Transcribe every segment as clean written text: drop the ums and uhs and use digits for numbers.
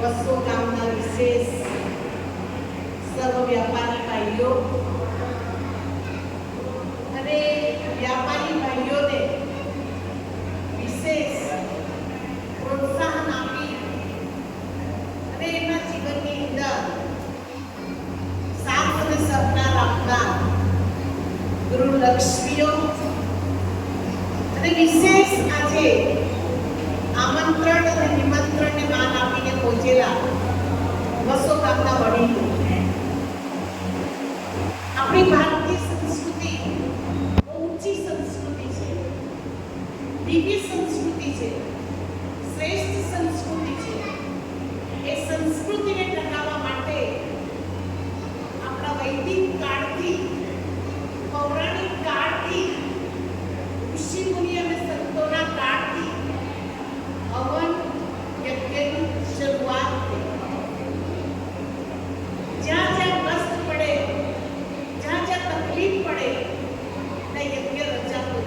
વસો ગામના વિશેષ સર્વ વ્યાપારી ભાઈઓ અને વ્યાપારી ભાઈઓને વિશેષ પ્રોત્સાહન આપી અને એમના જીવનની અંદર સાથ અને સહકાર આપનાર ગૃહલક્ષ્મીઓ અને વિશેષ આજે આમંત્રણ અને નિમંત્રણને માન આપીને પહોંચેલા વસો ગામના વડીલો. આપણી ભારતીય સંસ્કૃતિ ઊંચી સંસ્કૃતિ છે, દિવ્ય સંસ્કૃતિ છે, શ્રેષ્ઠ સંસ્કૃતિ છે. એ સંસ્કૃતિને ટકાવવા માટે આપણા વૈદિક કાળથી, પૌરાણિક કાળથી, ઋષિ મુનિ અને સંતોના કાળથી હવન યજ્ઞની શરૂઆત થઈ. જ્યાં જ્યાં કષ્ટ પડે, જ્યાં જ્યાં તકલીફ પડે, ત્યાં યજ્ઞ રચાતો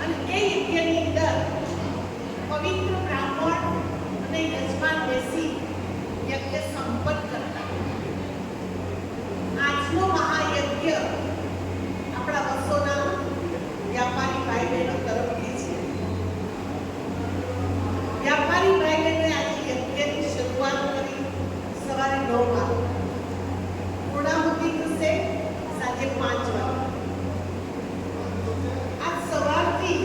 અને એ યજ્ઞની અંદર પવિત્ર બ્રાહ્મણ અને યજમાન બેસી યજ્ઞ સંપન્ન કરતા. આજનો મહાયજ્ઞ આપણા વસોના વ્યાપારી ભાઈ બહેનો તરફથી છે. વ્યાપારી ભાઈ બહેનોએ આજે યજ્ઞની શરૂઆત કરી સવારે 9 વાગે. પૂર્ણાહુતિ થશે સાંજે 5 વાગે. આજ સવારથી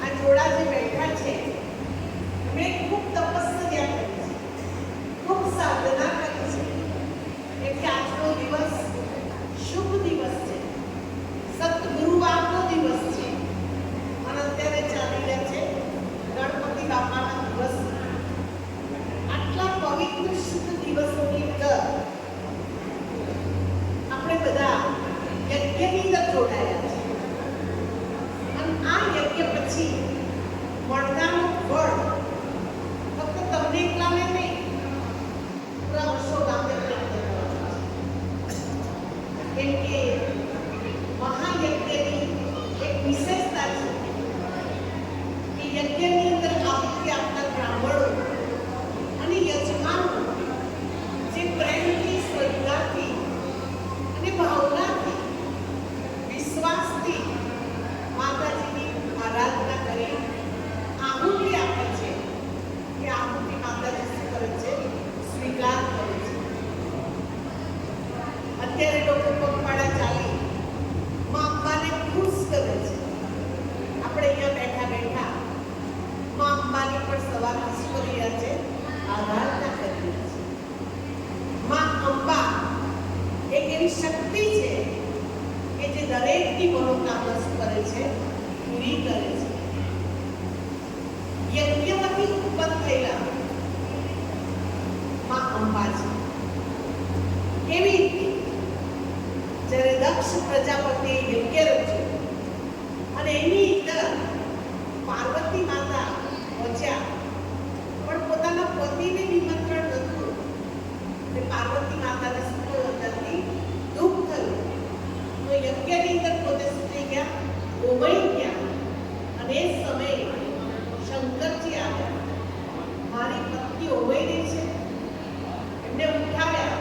આ જોડા જે બેઠા છે એમણે ખૂબ તપસ્યા કરી છે, ખૂબ સાધના કરી છે. એટલે આજનો દિવસ શુભ દિવસ છે, સતગુરુવારનો દિવસ છે અને અત્યારે ચાલી રહ્યા છે ગણપતિ બાપાના દિવસ. આટલા પવિત્ર શુદ્ધ દિવસોની અંદર આપણે બધા યજ્ઞની અંદર જોડાયા છે અને આ યજ્ઞ પછી મળનારું ફળ ફક્ત તમને એકલાને નહીં, પૂરા વર્ષો ગામને પ્રાપ્ત કરવાનું છે. કેમ કે મહાયજ્ઞની એક વિશેષતા છે કે યજ્ઞની અંદર આહુતિ આપનાર બ્રાહ્મણો અને યજમાનો જે પ્રેમથી, શ્રદ્ધાથી અને ભાવનાથી, વિશ્વાસથી માતાજીની આરાધના કરી આહુતિ આપે છે, કે આહુતિ માતાજી શું કરે છે? સ્વીકાર કરે છે. અત્યારે લોકો પગપાળા ચાલી મા અંબાને ખુશ કરે છે. આપણે અહીંયા બેઠા બેઠા મા અંબાની પણ સવારથી શું કરી રહ્યા છે? આરાધના કરી રહ્યા છે. મા અંબા એક એવી શક્તિ છે કે જે દરેકની મનોકામના શું કરે છે? પૂરી કરે છે. યજ્ઞમાંથી ઉત્પન્ન થયેલા મા અંબા છે. કેવી રીતે? જ્યારે દક્ષ પ્રજાપતિએ યજ્ઞ રચ્યું અને એની અંદર પાર્વતી માતા પહોંચ્યા, પણ પોતાના પતિને નિમંત્રણ નહોતું. એટલે પાર્વતી માતાને શું અંદરથી દુઃખ થયું. તો યજ્ઞની અંદર પોતે શું થઈ ગયા? ગોવાઈ ગયા. અને એ સમયે શંકરજી આવ્યા. મારી પત્ની ઓવાઈ રહી છે. એમને ઉઠાવ્યા.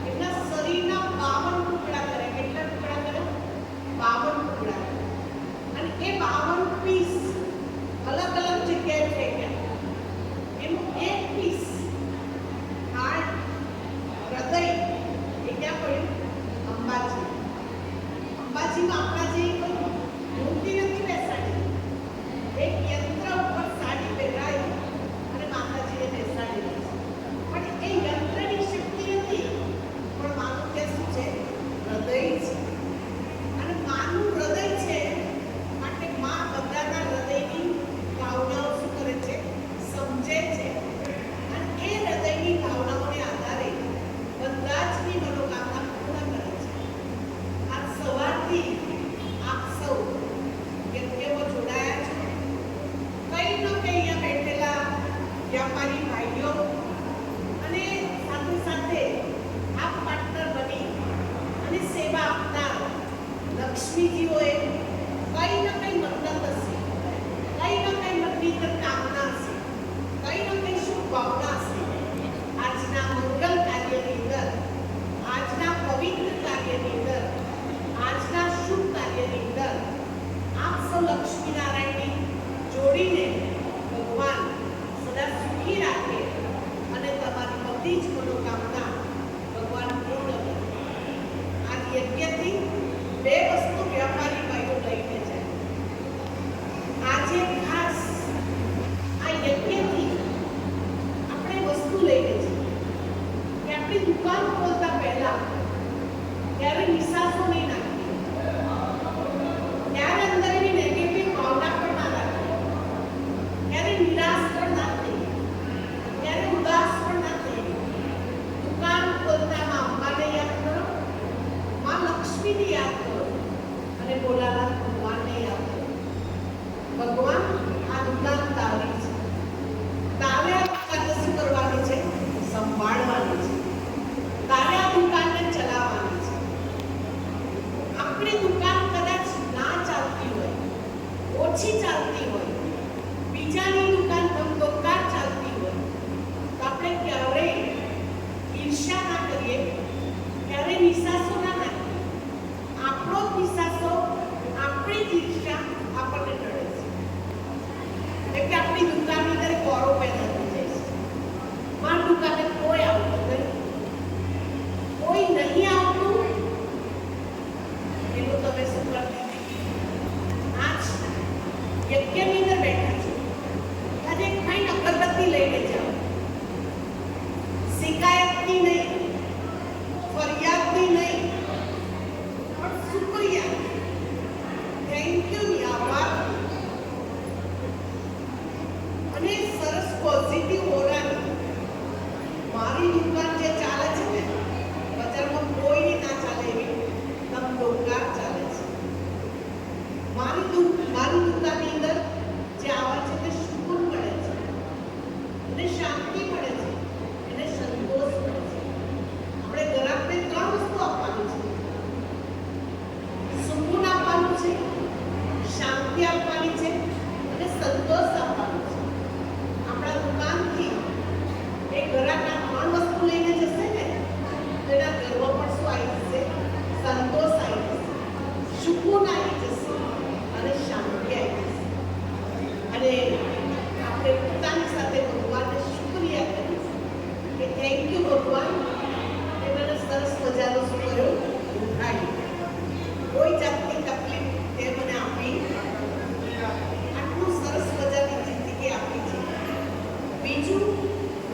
એમના શરીરના 52 ટુકડા કર્યા. કેટલા ટુકડા કર્યા? 52 ચાલતી હોય, બીજાની દુકાન ધમધોકાર ચાલતી હોય, તો આપણે ક્યારેય ઈર્ષ્યા ના કરીએ, ક્યારેય નિસાસો ના નાખીએ. આપણો જ નિસાસો, આપણી જ ઈર્ષ્યા આપણને નડે છે. એટલે આપણી દુકાનની અંદર કોરો પેદા થઈ જાય છે. મારી દુકાને કોઈ આવતું નહીં, કોઈ નહીં આવતું, એનું તમે શું કરતા? આજ યજ્ઞની અંદર બેઠા છો, આજે ખાઈને અગરબત્તી લઈને જાઓ. શિકાયતની નહીં, ફરિયાદની નહીં, પણ શુક્રિયા, થેન્ક યુ ની, આભાર. અને સરસ પોઝિટિવ ઓરાની મારી દુકાન જે ચાલે છે ને, બજારમાં કોઈની ના ચાલે એવી ધમધોકાર ચાલે છે. મારી દુકાનની અંદર જે આવે છે તે સુકૂન મળે છે, એને શાંતિ મળે છે, એને સંતોષ મળે છે. આપણે ગ્રાહકને 3 વસ્તુ આપવાની છે: સુકૂન આપવાનું છે, શાંતિ આપવાની છે, અને સંતોષ આપવાનો છે. આપણા દુકાનથી એ ગ્રાહક આ 3 વસ્તુ લઈને જશે ને, તો એના ઘરમાં પણ શું આવી જશે? સંતોષ આવી જશે, સુકૂન આવી જશે, અને શાંતિ આવી જશે. અને આપણે પોતાની સાથે ભગવાનને શુક્રિયા કરીશું કે થેન્ક યુ ભગવાન, એ મને સરસ મજાનો શું કર્યો? ઉઠાડી. કોઈ જાતની તકલીફ તે મને આપી, આટલું સરસ મજાની જિંદગી આપી છે. બીજું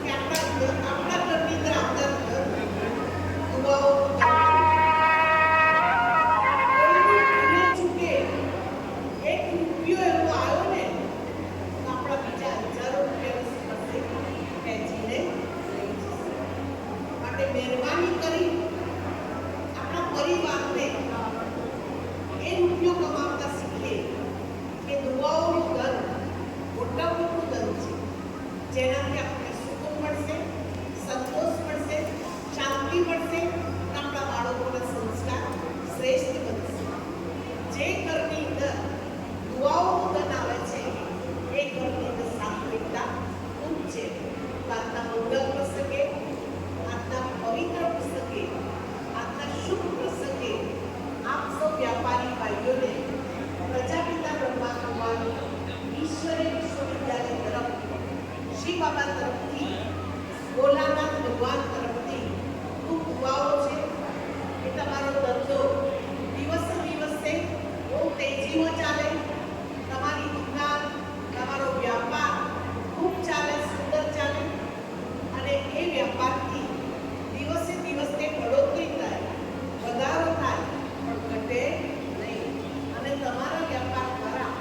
કે આપણા ઘરની અંદર આવતા દુઆઓ, મહેરબાની કરી આપણા પરિવારને એ રૂપિયો કમાવતા શીખીએ કે દુઆઓનું ધન મોટા મોટું ધન છે, જેનાથી આપણને સુકૂન મળશે, સંતોષ મળશે, શાંતિ મળશે, અને આપણા બાળકોના સંસ્કાર શ્રેષ્ઠ બનશે. જે ઘરની અંદર દુઆઓનું ધન આવે છે, એ ઘરની અંદર સાત્વિકતા ખૂબ છે. આજના મંગળ પ્રસંગે, આજના પવિત્ર પ્રસંગે, આજના શુભ પ્રસંગે આપ સૌ વ્યાપારી ભાઈઓને પ્રજાપિતા બ્રહ્મા કુમાર ઈશ્વરી વિશ્વવિદ્યાલય તરફ, શ્રી બાબા તરફથી, ભોલાનાથ ભગવાન